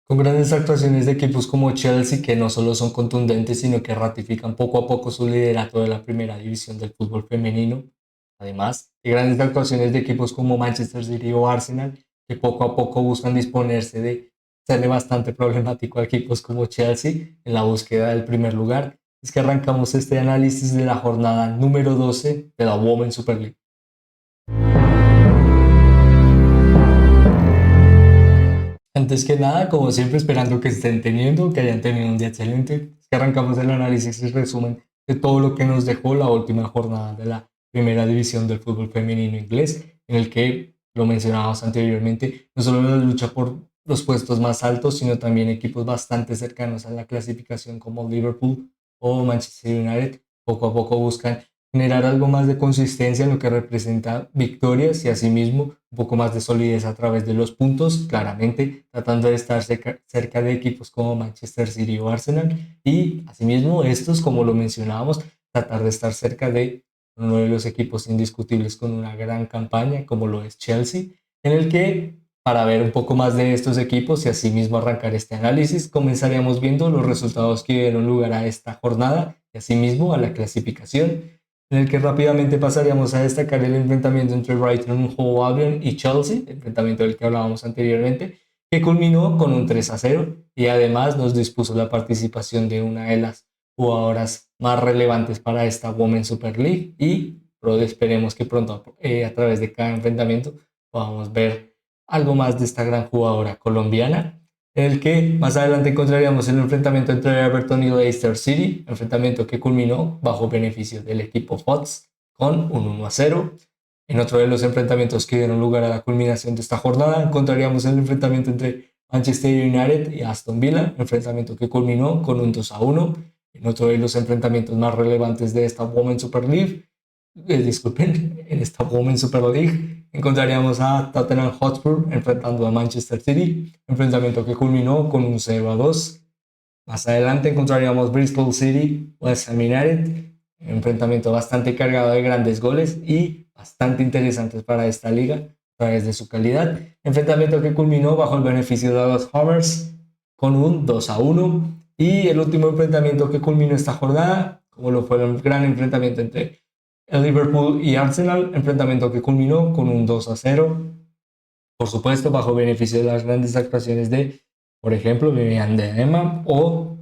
Con grandes actuaciones de equipos como Chelsea, que no solo son contundentes, sino que ratifican poco a poco su liderato de la primera división del fútbol femenino. Además, de grandes actuaciones de equipos como Manchester City o Arsenal, que poco a poco buscan disponerse de serle bastante problemático a equipos como Chelsea en la búsqueda del primer lugar. Es que arrancamos este análisis de la jornada número 12 de la Women's Super League. Antes que nada, como siempre, esperando que estén teniendo, que hayan tenido un día excelente, es que arrancamos el análisis y resumen de todo lo que nos dejó la última jornada de la primera división del fútbol femenino inglés, en el que, lo mencionábamos anteriormente, no solo la lucha por los puestos más altos, sino también equipos bastante cercanos a la clasificación como Liverpool o Manchester United, poco a poco buscan generar algo más de consistencia en lo que representa victorias y asimismo un poco más de solidez a través de los puntos, claramente tratando de estar cerca de equipos como Manchester City o Arsenal y asimismo estos, como lo mencionábamos, tratar de estar cerca de uno de los equipos indiscutibles con una gran campaña como lo es Chelsea, en el que para ver un poco más de estos equipos y asimismo arrancar este análisis, comenzaríamos viendo los resultados que dieron lugar a esta jornada y asimismo a la clasificación, en el que rápidamente pasaríamos a destacar el enfrentamiento entre Brighton Hove Albion y Chelsea, el enfrentamiento del que hablábamos anteriormente, que culminó con un 3-0 y además nos dispuso la participación de una de las jugadoras más relevantes para esta Women's Super League y esperemos que pronto a través de cada enfrentamiento podamos ver algo más de esta gran jugadora colombiana, en el que más adelante encontraríamos el enfrentamiento entre Everton y Leicester City, enfrentamiento que culminó bajo beneficio del equipo Fox con un 1-0. En otro de los enfrentamientos que dieron lugar a la culminación de esta jornada, encontraríamos el enfrentamiento entre Manchester United y Aston Villa, enfrentamiento que culminó con un 2-1. En otro de los enfrentamientos más relevantes de esta Women's Super League, disculpen, en esta Women's Super League encontraríamos a Tottenham Hotspur enfrentando a Manchester City, enfrentamiento que culminó con un 0-2. Más adelante encontraríamos Bristol City, West Ham United, enfrentamiento bastante cargado de grandes goles y bastante interesantes para esta liga a través de su calidad. Enfrentamiento que culminó bajo el beneficio de los Hammers con un 2-1. Y el último enfrentamiento que culminó esta jornada, como lo fue el gran enfrentamiento entre el Liverpool y Arsenal, enfrentamiento que culminó con un 2-0, por supuesto, bajo beneficio de las grandes actuaciones de, por ejemplo, Vivian de Emma o,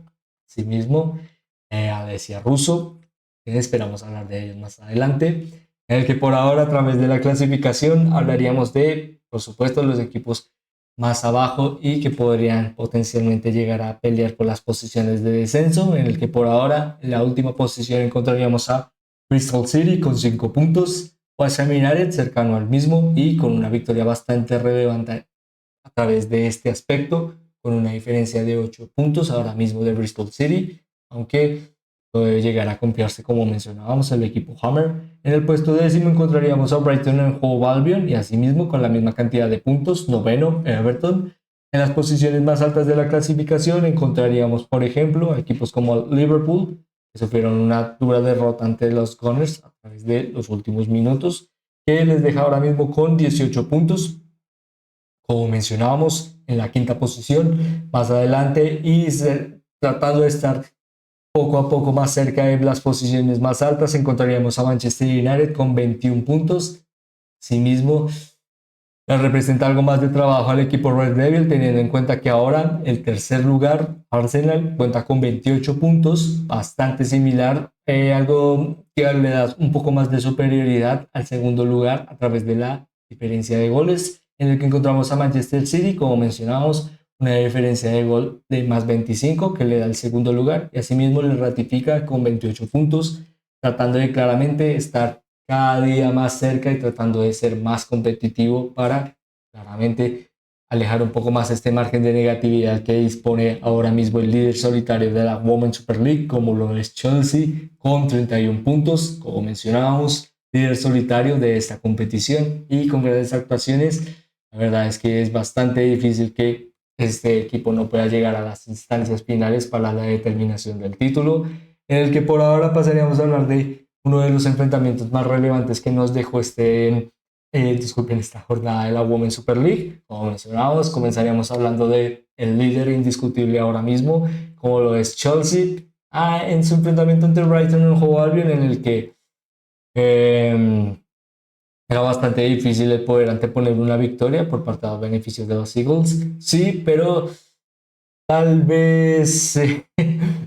asimismo, Alessia Russo, que esperamos hablar de ellos más adelante, en el que por ahora, a través de la clasificación, hablaríamos de, por supuesto, los equipos más abajo y que podrían potencialmente llegar a pelear por las posiciones de descenso, en el que por ahora, en la última posición, encontraríamos a Bristol City con 5 puntos, West Ham United cercano al mismo y con una victoria bastante relevante a través de este aspecto, con una diferencia de 8 puntos ahora mismo de Bristol City, aunque puede llegar a confiarse, como mencionábamos, el equipo Hammer. En el puesto décimo encontraríamos a Brighton and Hove Albion y asimismo con la misma cantidad de puntos, noveno Everton. En las posiciones más altas de la clasificación encontraríamos, por ejemplo, a equipos como Liverpool, que sufrieron una dura derrota ante los Gunners a través de los últimos minutos, que les deja ahora mismo con 18 puntos, como mencionábamos, en la quinta posición, más adelante y tratando de estar poco a poco más cerca de las posiciones más altas, encontraríamos a Manchester United con 21 puntos. Asimismo, le representa algo más de trabajo al equipo Red Devil, teniendo en cuenta que ahora el tercer lugar, Arsenal, cuenta con 28 puntos, bastante similar, algo que le da un poco más de superioridad al segundo lugar a través de la diferencia de goles, en el que encontramos a Manchester City, como mencionábamos, una diferencia de gol de más 25 que le da el segundo lugar y asimismo le ratifica con 28 puntos, tratando de claramente estar cada día más cerca y tratando de ser más competitivo para claramente alejar un poco más este margen de negatividad que dispone ahora mismo el líder solitario de la Women's Super League, como lo es Chelsea, con 31 puntos, como mencionábamos, líder solitario de esta competición y con grandes actuaciones. La verdad es que es bastante difícil que este equipo no pueda llegar a las instancias finales para la determinación del título, en el que por ahora pasaríamos a hablar de uno de los enfrentamientos más relevantes que nos dejó disculpen, esta jornada de la Women's Super League. Como mencionábamos, comenzaríamos hablando de el líder indiscutible ahora mismo, como lo es Chelsea, en su enfrentamiento ante Brighton en Hove Albion, en el que eh, era bastante difícil el poder anteponer una victoria por parte de los beneficios de los Eagles. Sí, pero tal vez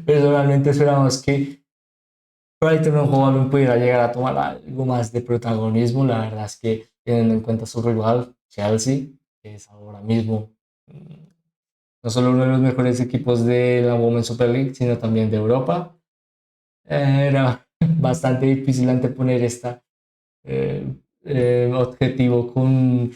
personalmente esperamos que Brighton o Hove Albion pudiera llegar a tomar algo más de protagonismo. La verdad es que teniendo en cuenta su rival, Chelsea, que es ahora mismo no solo uno de los mejores equipos de la Women's Super League, sino también de Europa, era bastante difícil anteponer este objetivo con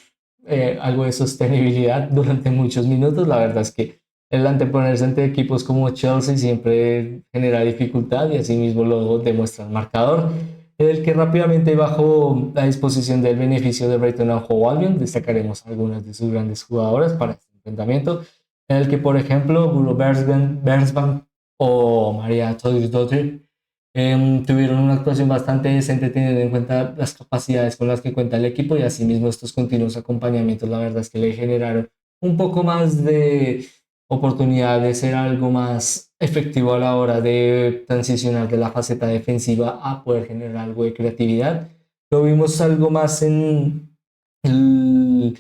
algo de sostenibilidad durante muchos minutos. La verdad es que el anteponerse ante equipos como Chelsea siempre genera dificultad y asimismo lo demuestra el marcador, en el que rápidamente bajo la disposición del beneficio de Brighton and Hove Albion destacaremos algunas de sus grandes jugadoras para este enfrentamiento, en el que por ejemplo Guro Bergsbank o María Todic tuvieron una actuación bastante decente teniendo en cuenta las capacidades con las que cuenta el equipo y asimismo estos continuos acompañamientos, la verdad es que le generaron un poco más de oportunidad de ser algo más efectivo a la hora de transicionar de la faceta defensiva a poder generar algo de creatividad. Lo vimos algo más en el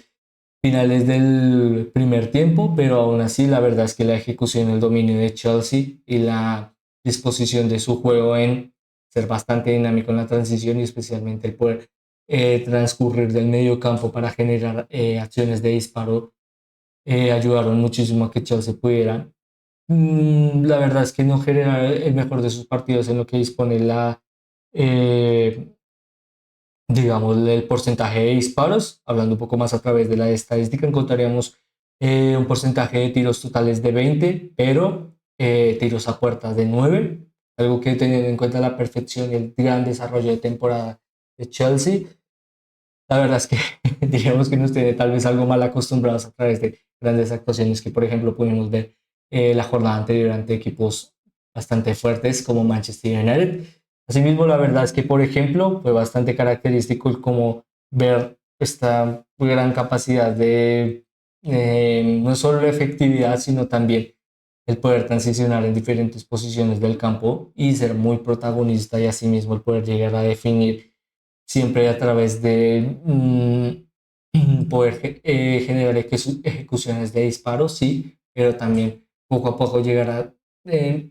finales del primer tiempo, pero aún así la verdad es que la ejecución, el dominio de Chelsea y la disposición de su juego en ser bastante dinámico en la transición y especialmente el poder transcurrir del medio campo para generar acciones de disparo ayudaron muchísimo a que Chelsea pudiera. La verdad es que no genera el mejor de sus partidos en lo que dispone eh, digamos, el porcentaje de disparos, hablando un poco más a través de la estadística, encontraríamos un porcentaje de tiros totales de 20, pero tiros a puertas de 9, algo que teniendo en cuenta la perfección y el gran desarrollo de temporada de Chelsea, la verdad es que diríamos que nos tiene tal vez algo mal acostumbrados a través de grandes actuaciones que, por ejemplo, pudimos ver la jornada anterior ante equipos bastante fuertes como Manchester United. Asimismo, la verdad es que, por ejemplo, fue bastante característico el como ver esta gran capacidad de no solo la efectividad, sino también el poder transicionar en diferentes posiciones del campo y ser muy protagonista y asimismo el poder llegar a definir siempre a través de poder generar ejecuciones de disparos, sí, pero también poco a poco llegar a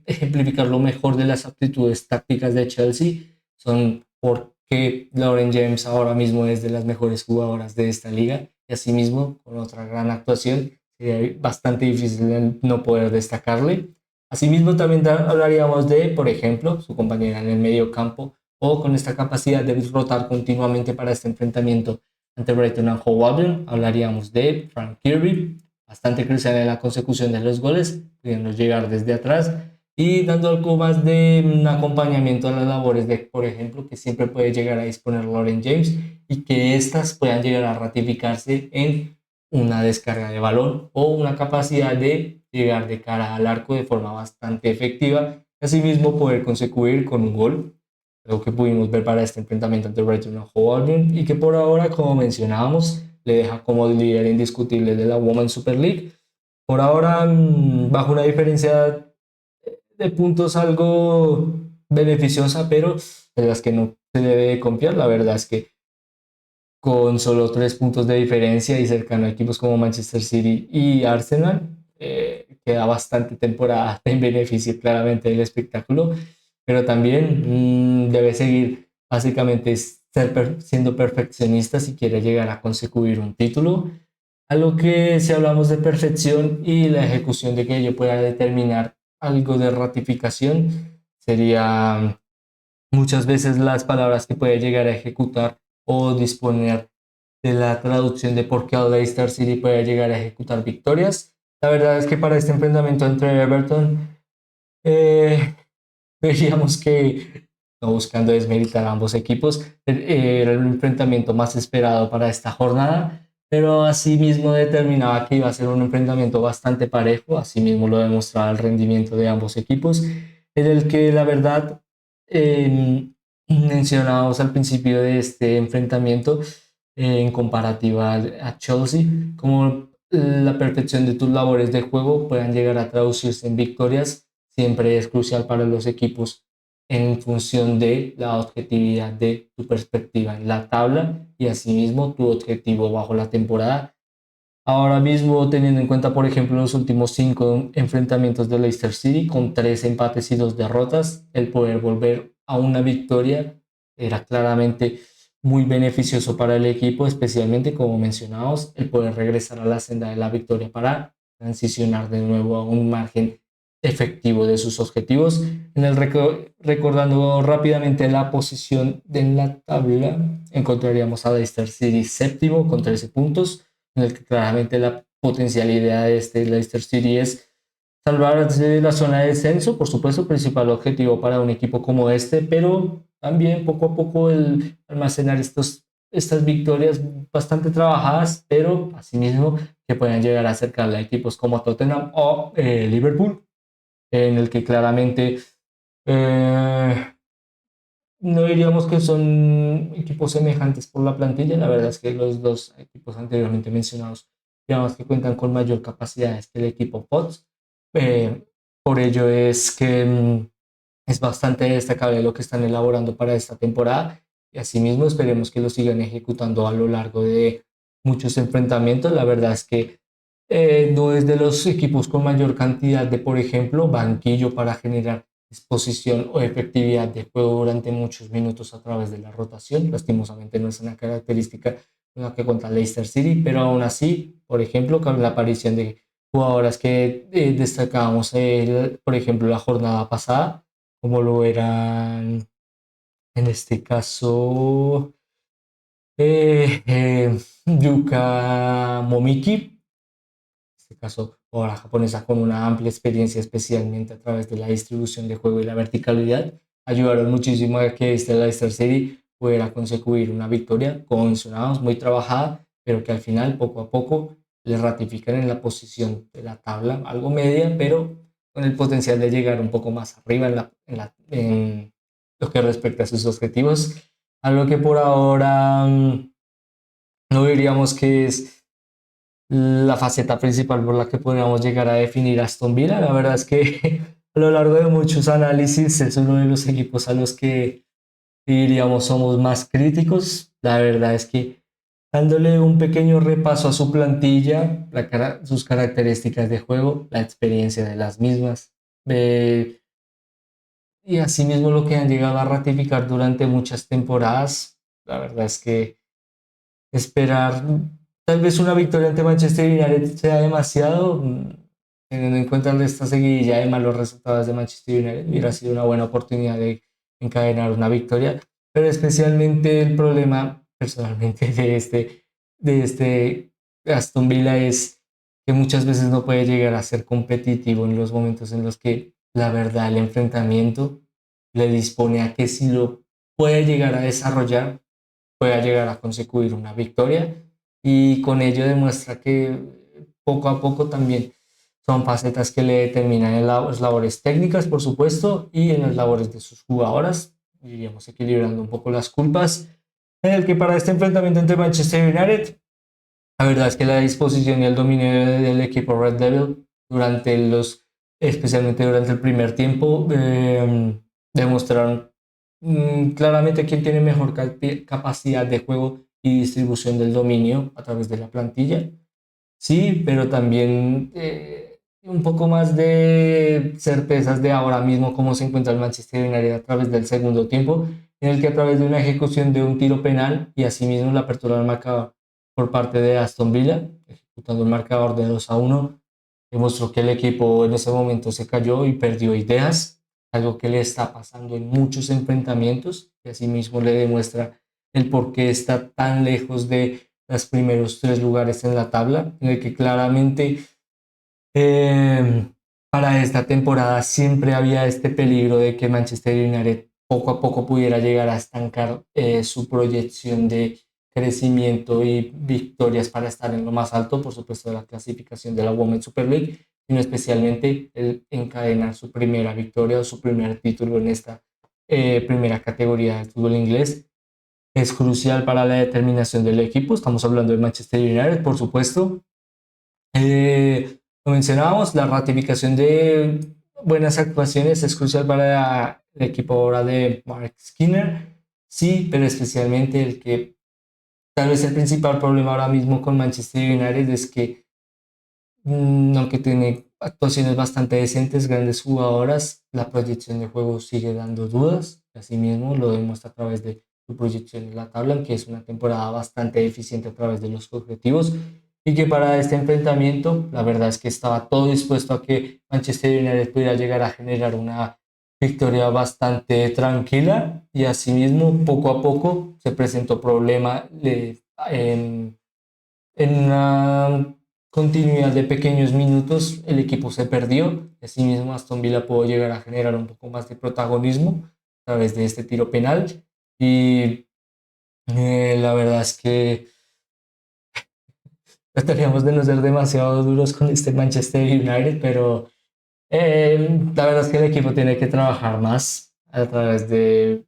ejemplificar lo mejor de las aptitudes tácticas de Chelsea. Son porque Lauren James ahora mismo es de las mejores jugadoras de esta liga y asimismo con otra gran actuación sería bastante difícil no poder destacarle. Asimismo también hablaríamos de, por ejemplo, su compañera en el medio campo, o con esta capacidad de rotar continuamente para este enfrentamiento ante Brighton and Hove Albion. Hablaríamos de Frank Kirby, bastante crucial en la consecución de los goles, pudiendo llegar desde atrás y dando algo más de acompañamiento a las labores de, por ejemplo, que siempre puede llegar a disponer Lauren James y que éstas puedan llegar a ratificarse en una descarga de balón o una capacidad de llegar de cara al arco de forma bastante efectiva y asimismo poder conseguir con un gol, lo que pudimos ver para este enfrentamiento ante Brighton and Hove Albion y que por ahora, como mencionábamos, le deja como líder indiscutible de la Women's Super League. Por ahora, bajo una diferencia de puntos algo beneficiosa, pero de las que no se debe confiar. La verdad es que con solo 3 puntos de diferencia y cercano a equipos como Manchester City y Arsenal, queda bastante temporada en beneficio claramente del espectáculo, pero también debe seguir básicamente siendo perfeccionista si quiere llegar a conseguir un título. A lo que si hablamos de perfección y la ejecución de que ello pueda determinar algo de ratificación, sería muchas veces las palabras que puede llegar a ejecutar o disponer de la traducción de por qué Leicester City puede llegar a ejecutar victorias. La verdad es que para este enfrentamiento entre Everton, eh, veríamos que, no buscando desmeritar a ambos equipos, era el enfrentamiento más esperado para esta jornada, pero asimismo determinaba que iba a ser un enfrentamiento bastante parejo, asimismo lo demostraba el rendimiento de ambos equipos, en el que la verdad mencionábamos al principio de este enfrentamiento, en comparativa a Chelsea, como la perfección de tus labores de juego puedan llegar a traducirse en victorias, siempre es crucial para los equipos en función de la objetividad de tu perspectiva en la tabla y asimismo tu objetivo bajo la temporada. Ahora mismo, teniendo en cuenta, por ejemplo, los últimos 5 enfrentamientos de Leicester City, con 3 empates y 2 derrotas, el poder volver a una victoria era claramente muy beneficioso para el equipo, especialmente, como mencionamos, el poder regresar a la senda de la victoria para transicionar de nuevo a un margen efectivo de sus objetivos. Recordando rápidamente la posición en la tabla, encontraríamos a Leicester City séptimo con 13 puntos, en el que claramente la potencialidad de este Leicester City es salvarse de la zona de descenso, por supuesto, principal objetivo para un equipo como este, pero también poco a poco el almacenar estas victorias bastante trabajadas, pero asimismo que puedan llegar a acercarle a equipos como Tottenham o Liverpool, en el que claramente eh, no diríamos que son equipos semejantes por la plantilla. La verdad es que los dos equipos anteriormente mencionados, digamos que cuentan con mayor capacidades que el equipo Pots. Eh, por ello es que es bastante destacable lo que están elaborando para esta temporada y asimismo esperemos que lo sigan ejecutando a lo largo de muchos enfrentamientos. La verdad es que no es de los equipos con mayor cantidad de, por ejemplo, banquillo para generar disposición o efectividad de juego durante muchos minutos a través de la rotación. Lastimosamente no es una característica con la que cuenta Leicester City, pero aún así, por ejemplo, con la aparición de jugadoras que destacábamos, por ejemplo, la jornada pasada, como lo eran en este caso Yuka Momiki, este caso, ahora japonesa con una amplia experiencia, especialmente a través de la distribución de juego y la verticalidad, ayudaron muchísimo a que este Leicester City pudiera conseguir una victoria, como mencionábamos, muy trabajada, pero que al final, poco a poco, le ratifican en la posición de la tabla, algo media, pero con el potencial de llegar un poco más arriba en lo que respecta a sus objetivos, algo que por ahora no diríamos que es la faceta principal por la que podríamos llegar a definir a Aston Villa. La verdad es que a lo largo de muchos análisis es uno de los equipos a los que diríamos somos más críticos. La verdad es que dándole un pequeño repaso a su plantilla, sus características de juego, la experiencia de las mismas, y asimismo lo que han llegado a ratificar durante muchas temporadas, la verdad es que esperar tal vez una victoria ante Manchester United sea demasiado, teniendo en cuenta esta seguidilla de malos resultados de Manchester United, hubiera sido una buena oportunidad de encadenar una victoria, pero especialmente el problema personalmente de este Aston Villa es que muchas veces no puede llegar a ser competitivo en los momentos en los que la verdad el enfrentamiento le dispone a que si lo puede llegar a desarrollar, pueda llegar a conseguir una victoria, y con ello demuestra que poco a poco también son facetas que le determinan en las labores técnicas, por supuesto, y en las labores de sus jugadoras, diríamos equilibrando un poco las culpas, en el que para este enfrentamiento entre Manchester United, la verdad es que la disposición y el dominio del equipo Red Devil especialmente durante el primer tiempo, demostraron claramente quién tiene mejor capacidad de juego y distribución del dominio a través de la plantilla. Sí, pero también un poco más de certezas de ahora mismo cómo se encuentra el Manchester United a través del segundo tiempo, en el que a través de una ejecución de un tiro penal y asimismo la apertura del marcador por parte de Aston Villa, ejecutando el marcador de 2-1, demostró que el equipo en ese momento se cayó y perdió ideas, algo que le está pasando en muchos enfrentamientos, y asimismo le demuestra el por qué está tan lejos de los primeros 3 lugares en la tabla, en el que claramente eh, para esta temporada siempre había este peligro de que Manchester United poco a poco pudiera llegar a estancar su proyección de crecimiento y victorias para estar en lo más alto, por supuesto, de la clasificación de la Women's Super League, sino especialmente el encadenar su primera victoria o su primer título en esta primera categoría del fútbol inglés. es crucial para la determinación del equipo. Estamos hablando de Manchester United, por supuesto. Lo mencionábamos, la ratificación de buenas actuaciones es crucial para el equipo ahora de Mark Skinner. Sí, pero especialmente el que tal vez el principal problema ahora mismo con Manchester United es que, aunque tiene actuaciones bastante decentes, grandes jugadoras, la proyección de juego sigue dando dudas. Asimismo, lo demuestra a través de su proyección en la tabla, que es una temporada bastante eficiente a través de los objetivos. Y que para este enfrentamiento, la verdad es que estaba todo dispuesto a que Manchester United pudiera llegar a generar una victoria bastante tranquila. Y asimismo, poco a poco se presentó problema en una continuidad de pequeños minutos, el equipo se perdió. Asimismo, Aston Villa pudo llegar a generar un poco más de protagonismo a través de este tiro penal. Y la verdad es que trataríamos de no ser demasiado duros con este Manchester United, pero la verdad es que el equipo tiene que trabajar más a través de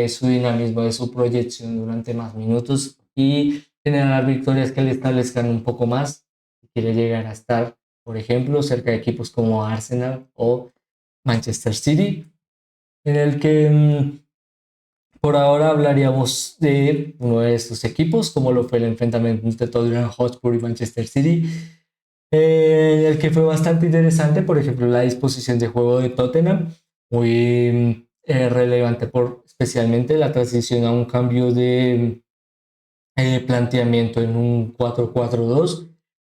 su dinamismo, de su proyección durante más minutos y generar victorias que le establezcan un poco más. Si quiere llegar a estar, por ejemplo, cerca de equipos como Arsenal o Manchester City, en el que por ahora hablaríamos de uno de estos equipos, como lo fue el enfrentamiento entre Tottenham Hotspur y Manchester City, el que fue bastante interesante, por ejemplo, la disposición de juego de Tottenham, muy relevante por especialmente la transición a un cambio de planteamiento en un 4-4-2,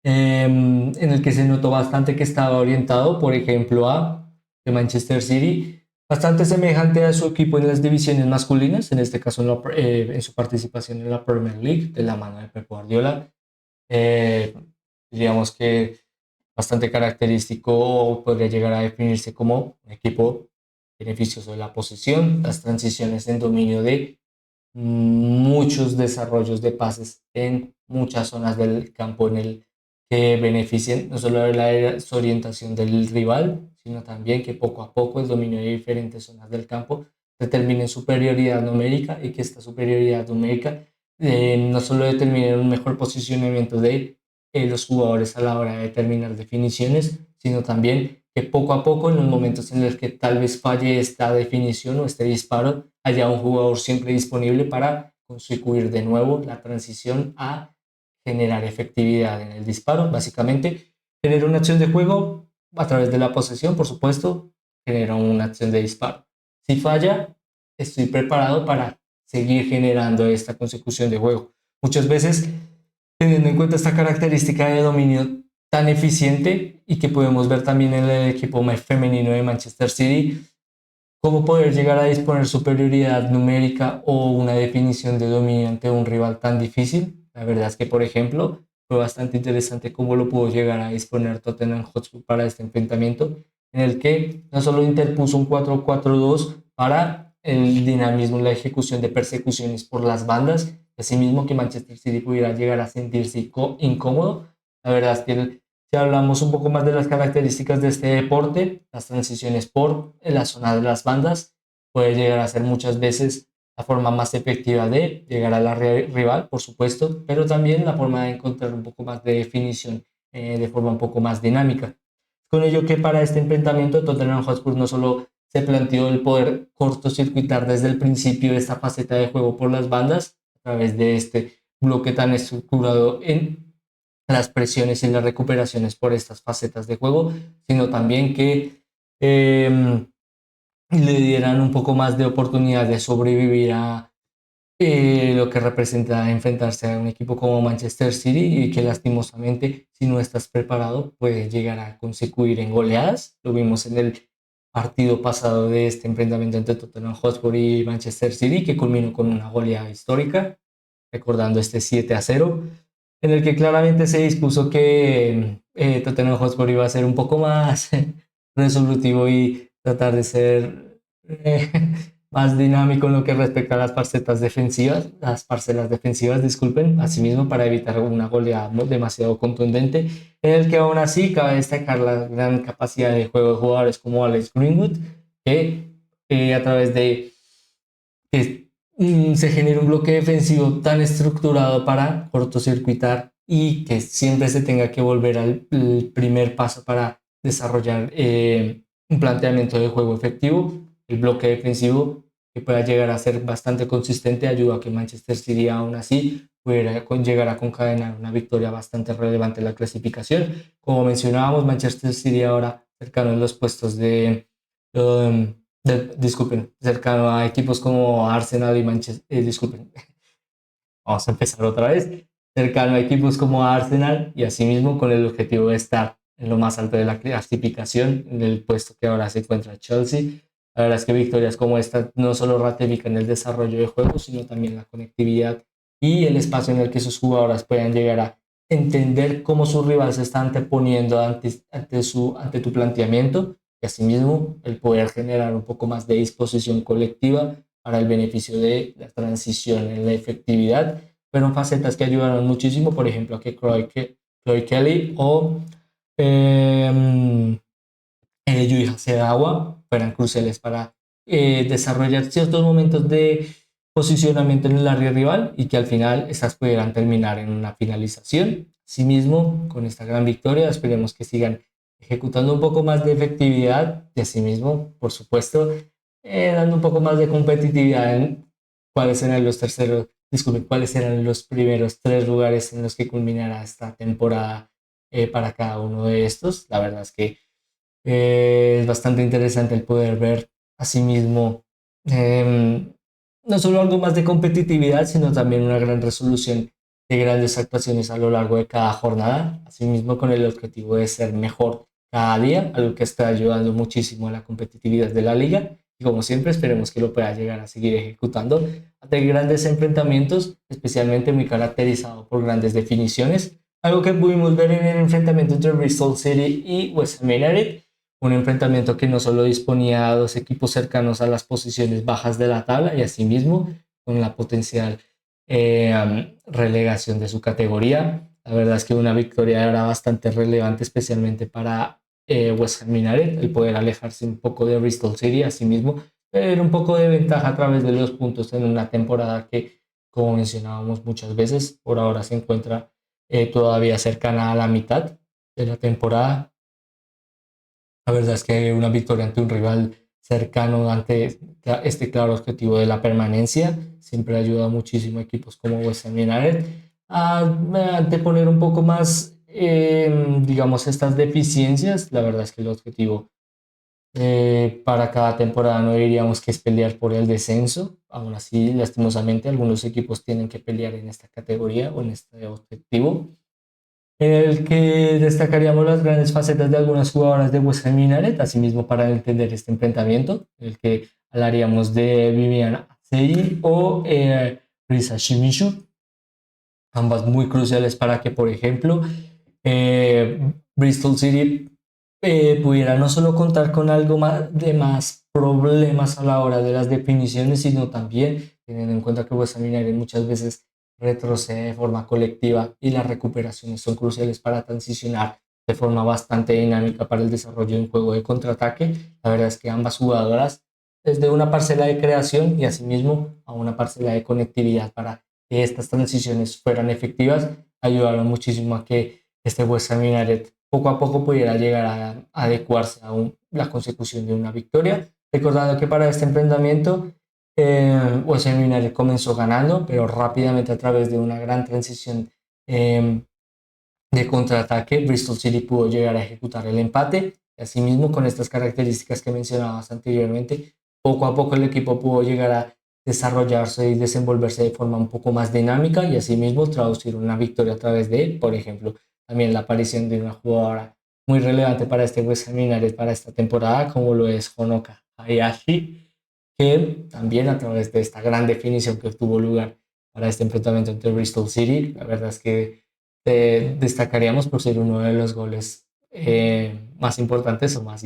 en el que se notó bastante que estaba orientado, por ejemplo, a Manchester City, bastante semejante a su equipo en las divisiones masculinas, en este caso en su participación en la Premier League, de la mano de Pep Guardiola. Eh, diríamos que bastante característico, podría llegar a definirse como un equipo beneficioso de la posesión, las transiciones en dominio de muchos desarrollos de pases en muchas zonas del campo en el que beneficien no solo de la desorientación del rival, sino también que poco a poco el dominio de diferentes zonas del campo determine superioridad numérica y que esta superioridad numérica no solo determine un mejor posicionamiento de los jugadores a la hora de determinar definiciones, sino también que poco a poco, en los momentos en los que tal vez falle esta definición o este disparo, haya un jugador siempre disponible para conseguir de nuevo la transición a generar efectividad en el disparo. Básicamente, genera una acción de juego a través de la posesión, por supuesto, genera una acción de disparo. Si falla, estoy preparado para seguir generando esta consecución de juego. Muchas veces, teniendo en cuenta esta característica de dominio tan eficiente y que podemos ver también en el equipo femenino de Manchester City, cómo poder llegar a disponer superioridad numérica o una definición de dominio ante un rival tan difícil. La verdad es que, por ejemplo, fue bastante interesante cómo lo pudo llegar a disponer Tottenham Hotspur para este enfrentamiento, en el que no solo interpuso un 4-4-2 para el dinamismo y la ejecución de persecuciones por las bandas, asimismo que Manchester City pudiera llegar a sentirse incómodo. La verdad es que si hablamos un poco más de las características de este deporte, las transiciones por la zona de las bandas puede llegar a ser muchas veces la forma más efectiva de llegar a la rival, por supuesto, pero también la forma de encontrar un poco más de definición de forma un poco más dinámica. Con ello que para este enfrentamiento Tottenham Hotspur no solo se planteó el poder cortocircuitar desde el principio esta faceta de juego por las bandas a través de este bloque tan estructurado en las presiones y las recuperaciones por estas facetas de juego, sino también que eh, le dieran un poco más de oportunidad de sobrevivir a lo que representa enfrentarse a un equipo como Manchester City y que lastimosamente si no estás preparado puede llegar a consecuir en goleadas. Lo vimos en el partido pasado de este enfrentamiento entre Tottenham Hotspur y Manchester City que culminó con una goleada histórica, recordando este 7-0 en el que claramente se dispuso que Tottenham Hotspur iba a ser un poco más resolutivo y tratar de ser más dinámico en lo que respecta a las parcelas defensivas, disculpen, asimismo para evitar una goleada demasiado contundente, en el que aún así cabe destacar la gran capacidad de juego de jugadores como Alex Greenwood, que a través de que se genere un bloque defensivo tan estructurado para cortocircuitar y que siempre se tenga que volver al primer paso para desarrollar un planteamiento de juego efectivo. El bloque defensivo que pueda llegar a ser bastante consistente ayuda a que Manchester City aún así pudiera llegar a concadenar una victoria bastante relevante en la clasificación. Como mencionábamos, Manchester City ahora cercano en los puestos um, disculpen, cercano a equipos como Arsenal y Manchester, disculpen, vamos a empezar otra vez, cercano a equipos como Arsenal y asimismo con el objetivo de estar en lo más alto de la clasificación, en el puesto que ahora se encuentra Chelsea. La verdad es que victorias como esta no solo ratifican el desarrollo de juegos, sino también la conectividad y el espacio en el que sus jugadoras puedan llegar a entender cómo su rival se está anteponiendo ante tu planteamiento y asimismo el poder generar un poco más de disposición colectiva para el beneficio de la transición en la efectividad. Fueron facetas que ayudaron muchísimo, por ejemplo, a que Chloe Kelly o Yui Hasegawa fueran cruciales para desarrollar ciertos momentos de posicionamiento en el área rival y que al final estas pudieran terminar en una finalización. Asimismo, con esta gran victoria, esperemos que sigan ejecutando un poco más de efectividad y asimismo, por supuesto, dando un poco más de competitividad en cuáles eran los terceros, disculpe, cuáles eran los primeros 3 lugares en los que culminará esta temporada para cada uno de estos. La verdad es que es bastante interesante el poder ver asimismo eh, no solo algo más de competitividad, sino también una gran resolución de grandes actuaciones a lo largo de cada jornada, asimismo con el objetivo de ser mejor cada día, algo que está ayudando muchísimo a la competitividad de la liga y como siempre esperemos que lo pueda llegar a seguir ejecutando ante grandes enfrentamientos, especialmente muy caracterizado por grandes definiciones, algo que pudimos ver en el enfrentamiento entre Bristol City y West Ham United, un enfrentamiento que no solo disponía a dos equipos cercanos a las posiciones bajas de la tabla y asimismo con la potencial relegación de su categoría. La verdad es que una victoria era bastante relevante, especialmente para West Ham United, el poder alejarse un poco de Bristol City, asimismo, tener un poco de ventaja a través de los puntos en una temporada que, como mencionábamos muchas veces, por ahora se encuentra todavía cercana a la mitad de la temporada. La verdad es que una victoria ante un rival cercano, ante este claro objetivo de la permanencia, siempre ayuda muchísimo a equipos como West Ham United a anteponer un poco más, digamos, estas deficiencias. La verdad es que el objetivo para cada temporada no diríamos que es pelear por el descenso. Aún así, lastimosamente, algunos equipos tienen que pelear en esta categoría o en este objetivo en el que destacaríamos las grandes facetas de algunas jugadoras de West Ham United, asimismo para entender este enfrentamiento, en el que hablaríamos de Vivian Asseyi o Risa Shimizu, ambas muy cruciales para que, por ejemplo, Bristol City pudiera no solo contar con algo más de más problemas a la hora de las definiciones, sino también teniendo en cuenta que West Ham United muchas veces retrocede de forma colectiva y las recuperaciones son cruciales para transicionar de forma bastante dinámica para el desarrollo de un juego de contraataque. La verdad es que ambas jugadoras, desde una parcela de creación y asimismo a una parcela de conectividad para que estas transiciones fueran efectivas, ayudaron muchísimo a que este West Ham United poco a poco pudiera llegar a adecuarse a la consecución de una victoria. Recordando que para este enfrentamiento West Ham United comenzó ganando, pero rápidamente a través de una gran transición de contraataque, Bristol City pudo llegar a ejecutar el empate. Y asimismo, con estas características que mencionabas anteriormente, poco a poco el equipo pudo llegar a desarrollarse y desenvolverse de forma un poco más dinámica y asimismo traducir una victoria a través de, por ejemplo, también la aparición de una jugadora muy relevante para este West Ham United para esta temporada, como lo es Honoka Hayashi, que también a través de esta gran definición que tuvo lugar para este enfrentamiento entre Bristol City, la verdad es que destacaríamos por ser uno de los goles más importantes o más,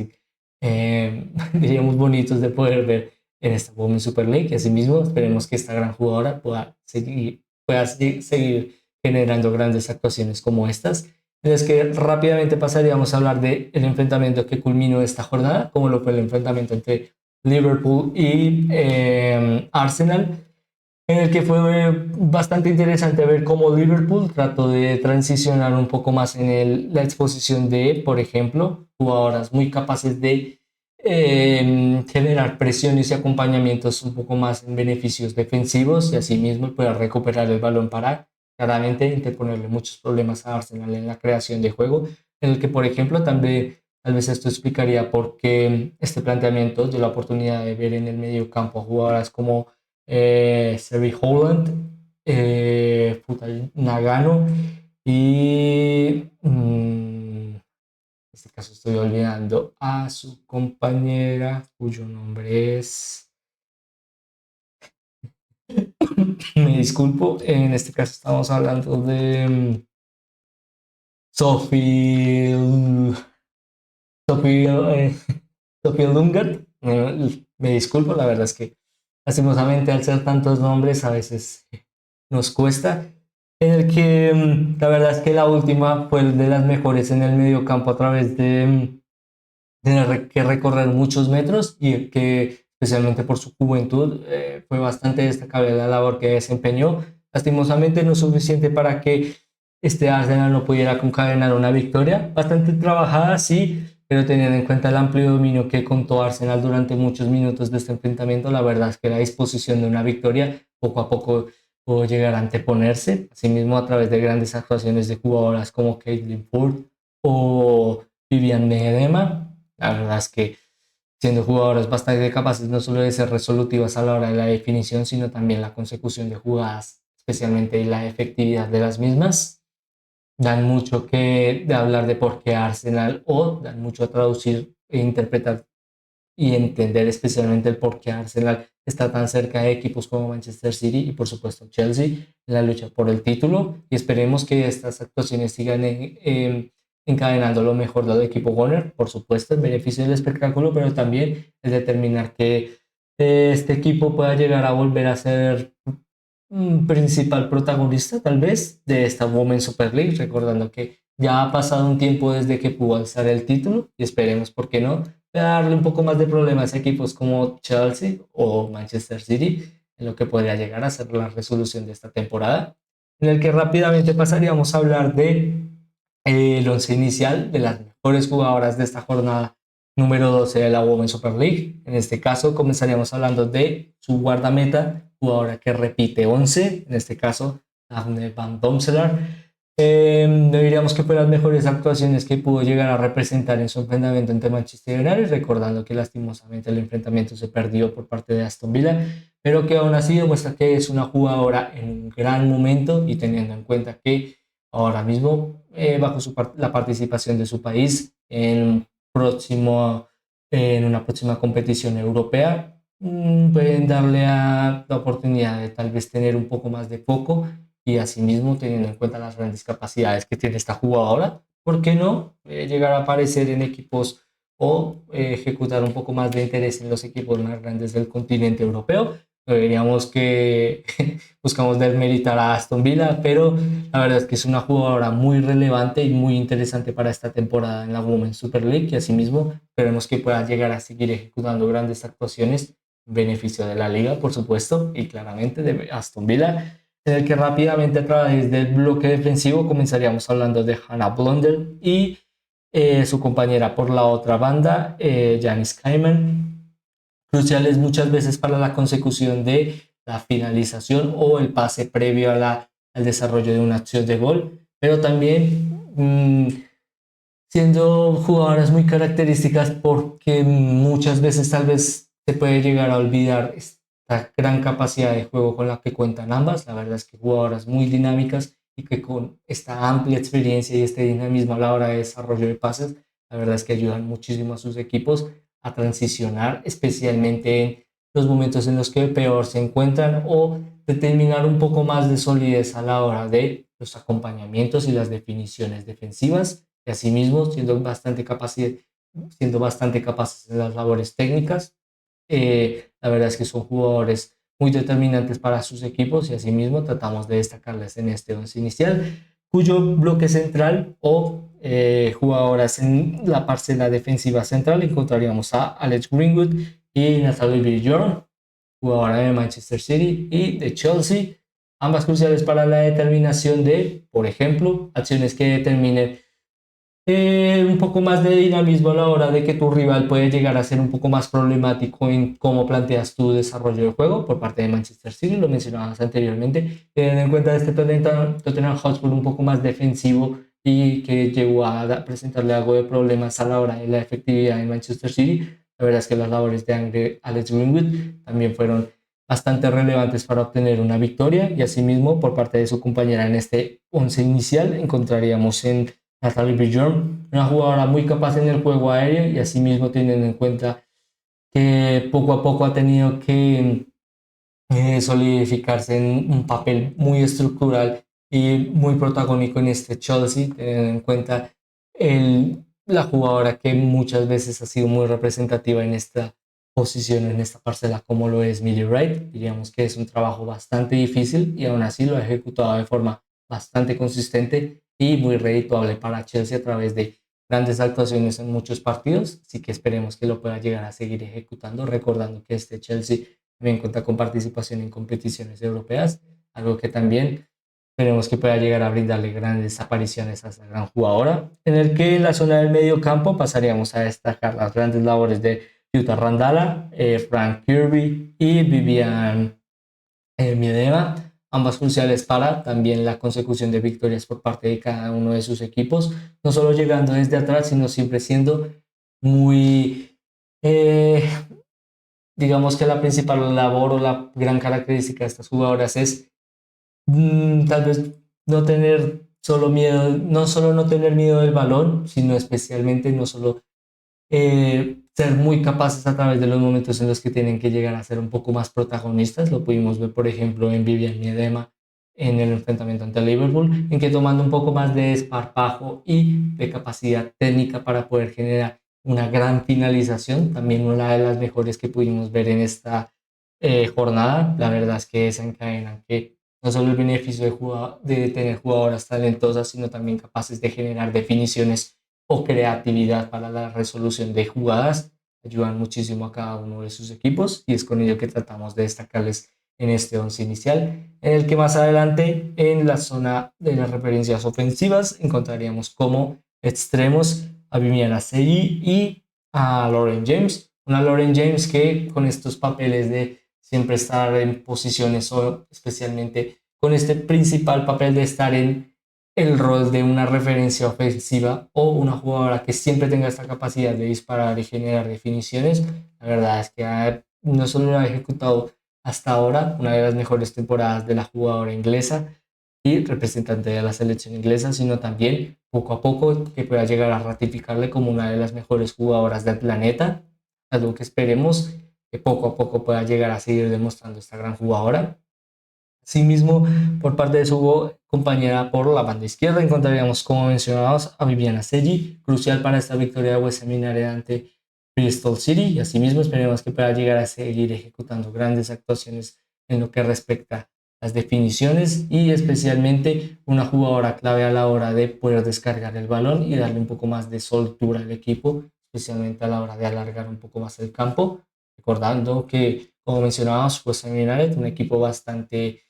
diríamos, bonitos de poder ver en esta Women's Super League. Y asimismo, esperemos que esta gran jugadora pueda seguir generando grandes actuaciones como estas. Es que rápidamente pasaríamos a hablar del enfrentamiento que culminó esta jornada, como lo fue el enfrentamiento entre Liverpool y Arsenal. en el que fue bastante interesante ver cómo Liverpool trató de transicionar un poco más en la exposición de, por ejemplo, jugadoras muy capaces de generar presiones y acompañamientos un poco más en beneficios defensivos y asimismo poder recuperar el balón para claramente interponerle muchos problemas a Arsenal en la creación de juego, en el que, por ejemplo, también tal vez esto explicaría por qué este planteamiento de la oportunidad de ver en el medio campo a jugadoras como Seri Holland, Nagano y en este caso estoy olvidando a su compañera cuyo nombre es, me disculpo, en este caso estamos hablando de Sophie, Sophie, Sophie Lundgren. Me disculpo, la verdad es que lastimosamente al ser tantos nombres a veces nos cuesta. En el que la verdad es que la última fue de las mejores en el medio campo a través de tener que recorrer muchos metros y que especialmente por su juventud fue bastante destacable la labor que desempeñó. Lastimosamente no suficiente para que este Arsenal no pudiera concadenar una victoria. Bastante trabajada, sí, pero teniendo en cuenta el amplio dominio que contó Arsenal durante muchos minutos de este enfrentamiento, la verdad es que la disposición de una victoria poco a poco pudo llegar a anteponerse. Asimismo, a través de grandes actuaciones de jugadoras como Caitlin Ford o Vivian Miedema. La verdad es que siendo jugadoras bastante capaces no solo de ser resolutivas a la hora de la definición, sino también la consecución de jugadas, especialmente la efectividad de las mismas, dan mucho que de hablar de por qué Arsenal o dan mucho a traducir e interpretar y entender especialmente el por qué Arsenal está tan cerca de equipos como Manchester City y por supuesto Chelsea en la lucha por el título y esperemos que estas actuaciones sigan encadenando lo mejor del equipo Warner, por supuesto en beneficio del espectáculo, pero también el determinar que este equipo pueda llegar a volver a ser un principal protagonista tal vez de esta Women's Super League, recordando que ya ha pasado un tiempo desde que pudo alzar el título y esperemos, ¿por qué no?, darle un poco más de problemas a equipos como Chelsea o Manchester City, en lo que podría llegar a ser la resolución de esta temporada, en el que rápidamente pasaríamos a hablar de el once inicial de las mejores jugadoras de esta jornada número 12 de la Women's Super League. En este caso comenzaríamos hablando de su guardameta, jugadora que repite 11, en este caso Daphne Van Domselaar. No diríamos que fue las mejores actuaciones que pudo llegar a representar en su enfrentamiento ante Manchester United, recordando que lastimosamente el enfrentamiento se perdió por parte de Aston Villa, pero que aún así demuestra que es una jugadora en un gran momento y teniendo en cuenta que ahora mismo bajo la participación de su país en una próxima competición europea, pueden darle la oportunidad de tal vez tener un poco más de foco y asimismo teniendo en cuenta las grandes capacidades que tiene esta jugadora, ¿por qué no llegar a aparecer en equipos o ejecutar un poco más de interés en los equipos más grandes del continente europeo? Diríamos que buscamos desmeritar a Aston Villa, pero la verdad es que es una jugadora muy relevante y muy interesante para esta temporada en la Women's Super League y asimismo esperemos que pueda llegar a seguir ejecutando grandes actuaciones en beneficio de la liga, por supuesto, y claramente de Aston Villa, en el que rápidamente a través del bloque defensivo comenzaríamos hablando de Hannah Blundell y su compañera por la otra banda, Janice Kaiman, cruciales muchas veces para la consecución de la finalización o el pase previo al desarrollo de una acción de gol, pero también siendo jugadoras muy características porque muchas veces tal vez se puede llegar a olvidar esta gran capacidad de juego con la que cuentan ambas. La verdad es que jugadoras muy dinámicas y que con esta amplia experiencia y este dinamismo a la hora de desarrollo de pases, la verdad es que ayudan muchísimo a sus equipos a transicionar, especialmente en los momentos en los que peor se encuentran o determinar un poco más de solidez a la hora de los acompañamientos y las definiciones defensivas y asimismo siendo bastante capaces en las labores técnicas. La verdad es que son jugadores muy determinantes para sus equipos y asimismo tratamos de destacarles en este once inicial, cuyo bloque central o jugadoras en la parcela defensiva central encontraríamos a Alex Greenwood y Natalie Bjorn. jugadora de Manchester City y de Chelsea, ambas cruciales para la determinación de, por ejemplo, acciones que determinen un poco más de dinamismo a la hora de que tu rival puede llegar a ser un poco más problemático en cómo planteas tu desarrollo del juego por parte de Manchester City, lo mencionabas anteriormente, teniendo en cuenta este Tottenham Hotspur un poco más defensivo y que llegó a presentarle algo de problemas a la hora de la efectividad en Manchester City. La verdad es que las labores de Alex Greenwood también fueron bastante relevantes para obtener una victoria y asimismo por parte de su compañera en este once inicial encontraríamos en Natalie Bjorn, una jugadora muy capaz en el juego aéreo y asimismo teniendo en cuenta que poco a poco ha tenido que solidificarse en un papel muy estructural y muy protagónico en este Chelsea, teniendo en cuenta la jugadora que muchas veces ha sido muy representativa en esta posición, en esta parcela, como lo es Millie Wright. Diríamos que es un trabajo bastante difícil y aún así lo ha ejecutado de forma bastante consistente y muy redituable para Chelsea a través de grandes actuaciones en muchos partidos, así que esperemos que lo pueda llegar a seguir ejecutando, recordando que este Chelsea también cuenta con participación en competiciones europeas, algo que también esperemos que pueda llegar a brindarle grandes apariciones a esta gran jugadora, en el que en la zona del medio campo pasaríamos a destacar las grandes labores de Jutta Randala, Frank Kirby y Vivian Miedema, ambas cruciales para también la consecución de victorias por parte de cada uno de sus equipos, no solo llegando desde atrás, sino siempre siendo muy, eh, digamos que la principal labor o la gran característica de estas jugadoras es tal vez no tener solo miedo, no solo no tener miedo del balón, sino especialmente no solo ser muy capaces a través de los momentos en los que tienen que llegar a ser un poco más protagonistas. Lo pudimos ver, por ejemplo, en Vivian Miedema en el enfrentamiento ante Liverpool, en que tomando un poco más de desparpajo y de capacidad técnica para poder generar una gran finalización, también una de las mejores que pudimos ver en esta jornada. La verdad es que desencadenan que no solo el beneficio de tener jugadoras talentosas, sino también capaces de generar definiciones o creatividad para la resolución de jugadas, ayudan muchísimo a cada uno de sus equipos y es con ello que tratamos de destacarles en este once inicial, en el que más adelante en la zona de las referencias ofensivas encontraríamos como extremos a Viviana Segui y a Lauren James, una Lauren James que con estos papeles de siempre estar en posiciones o especialmente con este principal papel de estar en el rol de una referencia ofensiva o una jugadora que siempre tenga esta capacidad de disparar y generar definiciones. La verdad es que no solo lo ha ejecutado hasta ahora, una de las mejores temporadas de la jugadora inglesa y representante de la selección inglesa, sino también poco a poco que pueda llegar a ratificarle como una de las mejores jugadoras del planeta, algo que esperemos que poco a poco pueda llegar a seguir demostrando esta gran jugadora. Asimismo, por parte de su compañera por la banda izquierda, encontraríamos, como mencionábamos, a Viviana Seggi, crucial para esta victoria de West Ham United ante Bristol City, y asimismo esperemos que pueda llegar a seguir ejecutando grandes actuaciones en lo que respecta a las definiciones y especialmente una jugadora clave a la hora de poder descargar el balón y darle un poco más de soltura al equipo, especialmente a la hora de alargar un poco más el campo, recordando que, como mencionábamos, West Ham United, un equipo bastante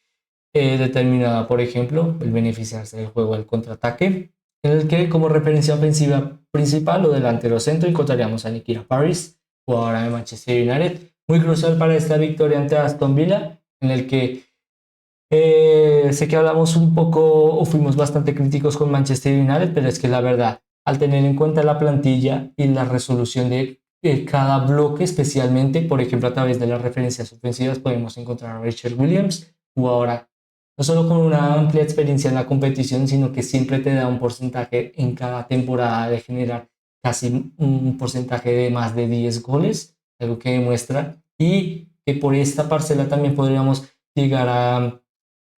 determinada, por ejemplo, el beneficiarse del juego del contraataque, en el que como referencia ofensiva principal o delantero centro encontraríamos a Nikita Parris, jugadora de Manchester United, muy crucial para esta victoria ante Aston Villa, en el que sé que hablamos un poco o fuimos bastante críticos con Manchester United, pero es que la verdad, al tener en cuenta la plantilla y la resolución de cada bloque, especialmente, por ejemplo, a través de las referencias ofensivas, podemos encontrar a Richard Williams, jugadora no solo con una amplia experiencia en la competición, sino que siempre te da un porcentaje en cada temporada de generar casi un porcentaje de más de 10 goles, algo que demuestra, y que por esta parcela también podríamos llegar a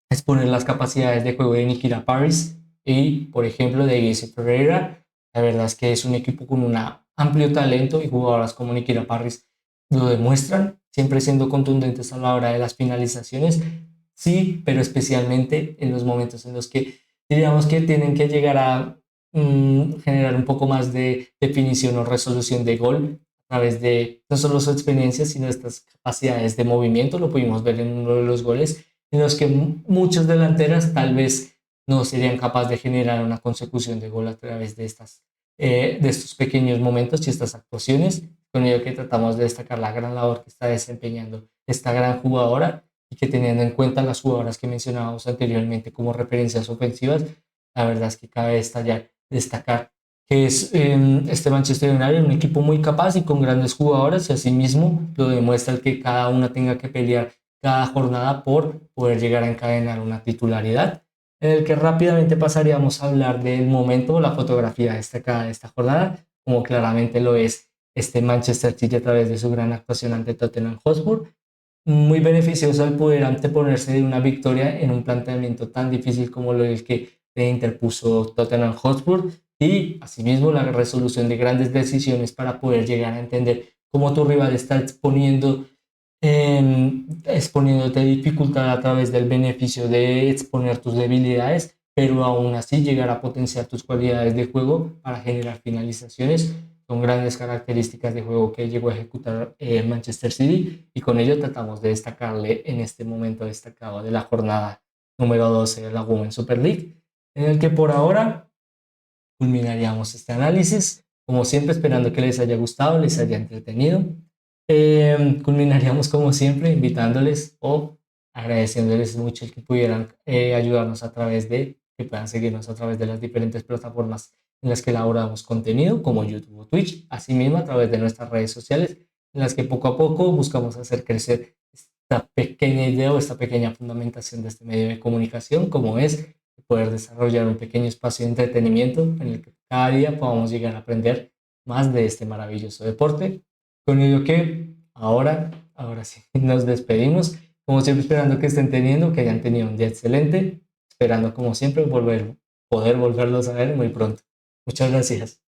exponer las capacidades de juego de Nikita Parris y, por ejemplo, de Issy Ferreira. La verdad es que es un equipo con un amplio talento y jugadoras como Nikita Parris lo demuestran, siempre siendo contundentes a la hora de las finalizaciones, sí, pero especialmente en los momentos en los que diríamos que tienen que llegar a generar un poco más de definición o resolución de gol a través de no solo su experiencia, sino estas capacidades de movimiento. Lo pudimos ver en uno de los goles, en los que muchos delanteras tal vez no serían capaces de generar una consecución de gol a través de estos pequeños momentos y estas actuaciones, con ello que tratamos de destacar la gran labor que está desempeñando esta gran jugadora y que teniendo en cuenta las jugadoras que mencionábamos anteriormente como referencias ofensivas, la verdad es que cabe destacar que es este Manchester United un equipo muy capaz y con grandes jugadoras y asimismo lo demuestra el que cada una tenga que pelear cada jornada por poder llegar a encadenar una titularidad, en el que rápidamente pasaríamos a hablar del momento o la fotografía destacada de esta jornada, como claramente lo es este Manchester City a través de su gran actuación ante Tottenham Hotspur, muy beneficioso al poder anteponerse de una victoria en un planteamiento tan difícil como lo el que le interpuso Tottenham Hotspur y asimismo la resolución de grandes decisiones para poder llegar a entender cómo tu rival está exponiéndote dificultad a través del beneficio de exponer tus debilidades, pero aún así llegar a potenciar tus cualidades de juego para generar finalizaciones. Son grandes características de juego que llegó a ejecutar Manchester City y con ello tratamos de destacarle en este momento destacado de la jornada número 12 de la Women's Super League, en el que por ahora culminaríamos este análisis, como siempre esperando que les haya gustado, les haya entretenido. Culminaríamos como siempre invitándoles o agradeciéndoles mucho el que pudieran ayudarnos a través de, que puedan seguirnos a través de las diferentes plataformas en las que elaboramos contenido, como YouTube o Twitch, asimismo a través de nuestras redes sociales, en las que poco a poco buscamos hacer crecer esta pequeña idea o esta pequeña fundamentación de este medio de comunicación, como es poder desarrollar un pequeño espacio de entretenimiento en el que cada día podamos llegar a aprender más de este maravilloso deporte. Con ello que ahora sí, nos despedimos, como siempre esperando que estén teniendo, que hayan tenido un día excelente, esperando como siempre poder volverlos a ver muy pronto. Muchas gracias.